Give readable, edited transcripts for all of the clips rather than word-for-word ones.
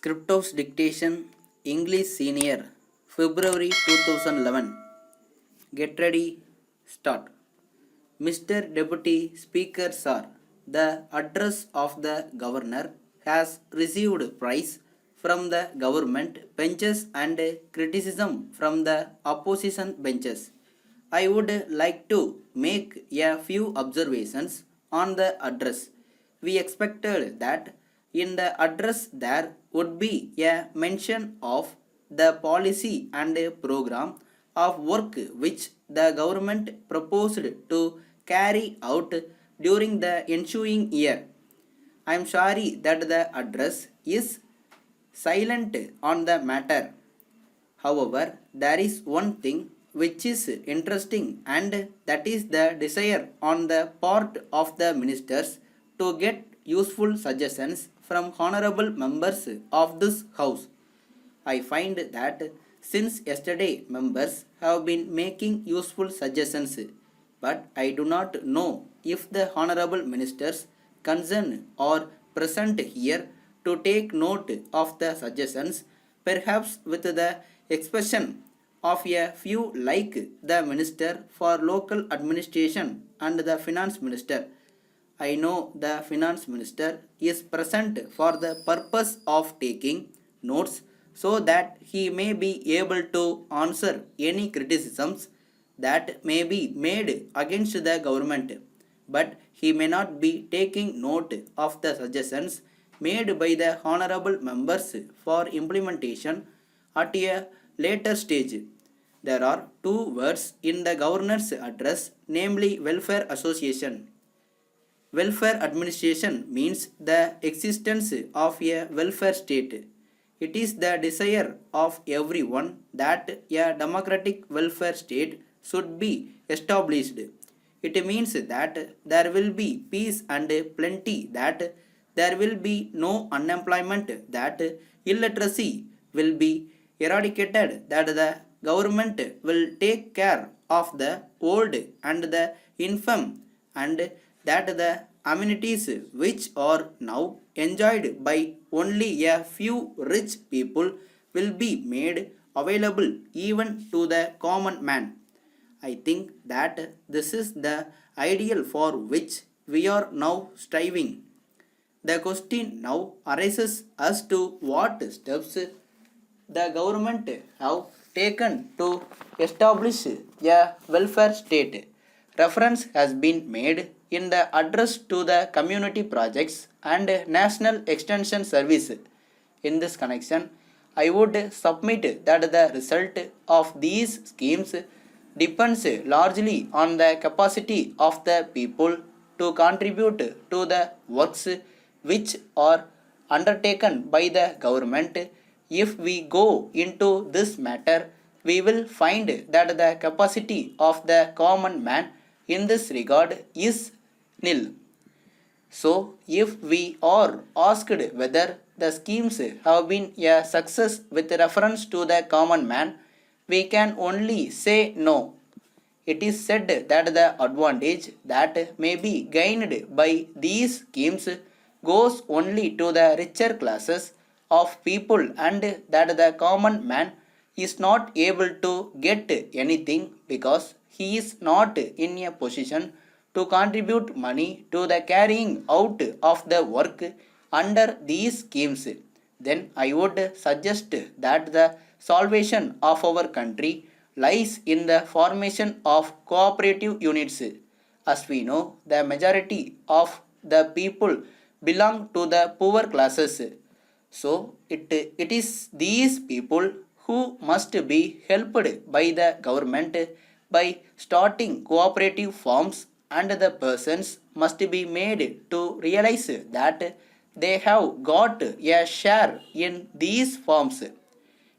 Scriptos Dictation, English Senior, February 2011. Get ready, start. Mr. Deputy Speaker Sir, the address of the Governor has received praise from the government benches and criticism from the opposition benches. I would like to make a few observations on the address. We expected that in the address there would be a mention of the policy and program of work which the government proposed to carry out during the ensuing year. I am sorry that the address is silent on the matter. However, there is one thing which is interesting, and that is the desire on the part of the ministers to get useful suggestions from honorable members of this house. I find that since yesterday members have been making useful suggestions, but I do not know if the honorable ministers concerned are present here to take note of the suggestions, perhaps with the expression of a few like the Minister for Local Administration and the Finance Minister. I know the Finance Minister is present for the purpose of taking notes so that he may be able to answer any criticisms that may be made against the government, but he may not be taking note of the suggestions made by the honorable members for implementation at a later stage. There are two words in the governor's address, namely welfare association. Welfare administration means the existence of a welfare state. It is the desire of everyone that a democratic welfare state should be established. It means that there will be peace and plenty, that there will be no unemployment, that illiteracy will be eradicated, that the government will take care of the old and the infirm, and that the amenities which are now enjoyed by only a few rich people will be made available even to the common man. I think that this is the ideal for which we are now striving. The question now arises as to what steps the government have taken to establish a welfare state. Reference has been made in the address to the community projects and National Extension Service. In this connection, I would submit that the result of these schemes depends largely on the capacity of the people to contribute to the works which are undertaken by the government. If we go into this matter, we will find that the capacity of the common man in this regard is nil. So, if we are asked whether the schemes have been a success with reference to the common man, we can only say no. It is said that the advantage that may be gained by these schemes goes only to the richer classes of people, and that the common man is not able to get anything because he is not in a position to contribute money to the carrying out of the work under these schemes. Then I would suggest that the salvation of our country lies in the formation of cooperative units. As we know, the majority of the people belong to the poor classes. So, it is these people who must be helped by the government by starting cooperative firms, and the persons must be made to realize that they have got a share in these firms.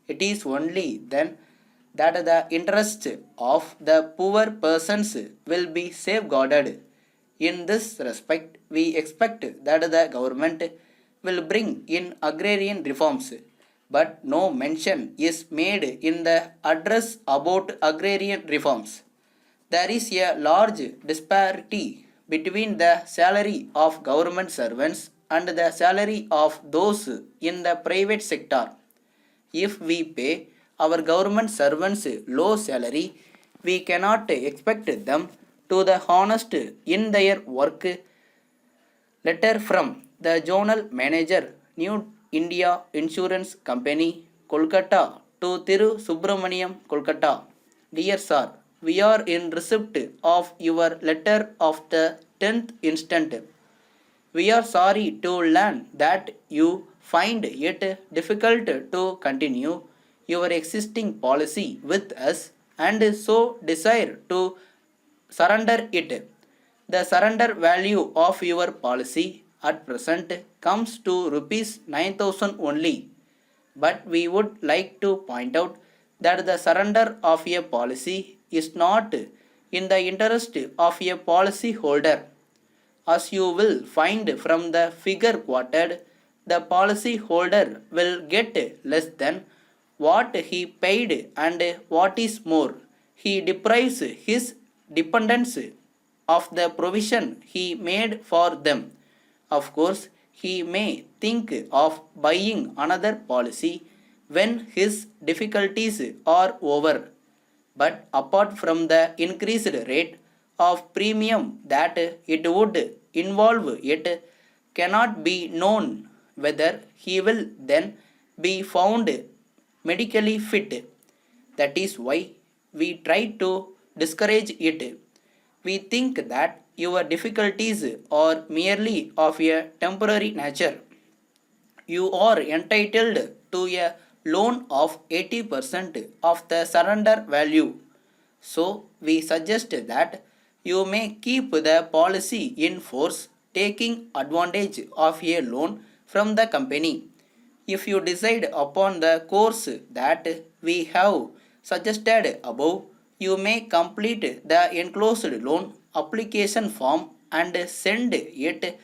It is only then that the interests of the poor persons will be safeguarded. In this respect, we expect that the government will bring in agrarian reforms, but no mention is made in the address about agrarian reforms. There is a large disparity between the salary of government servants and the salary of those in the private sector. If we pay our government servants low salary, we cannot expect them to be honest in their work. Letter from the Journal Manager, New India Insurance Company, Kolkata to Thiru Subramaniam, Kolkata. Dear Sir, we are in receipt of your letter of the 10th instant. We are sorry to learn that you find it difficult to continue your existing policy with us and so desire to surrender it. The surrender value of your policy at present comes to rupees 9,000 only, but we would like to point out that the surrender of a policy is not in the interest of a policy holder. As you will find from the figure quoted, the policy holder will get less than what he paid, and what is more, he deprives his dependents of the provision he made for them. Of course, he may think of buying another policy when his difficulties are over, but apart from the increased rate of premium that it would involve, it cannot be known whether he will then be found medically fit. That is why we try to discourage it. We think that your difficulties are merely of a temporary nature. You are entitled to a loan of 80% of the surrender value. So, we suggest that you may keep the policy in force, taking advantage of a loan from the company. If you decide upon the course that we have suggested above, you may complete the enclosed loan application form and send it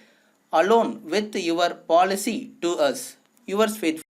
along with your policy to us. Yours faithfully.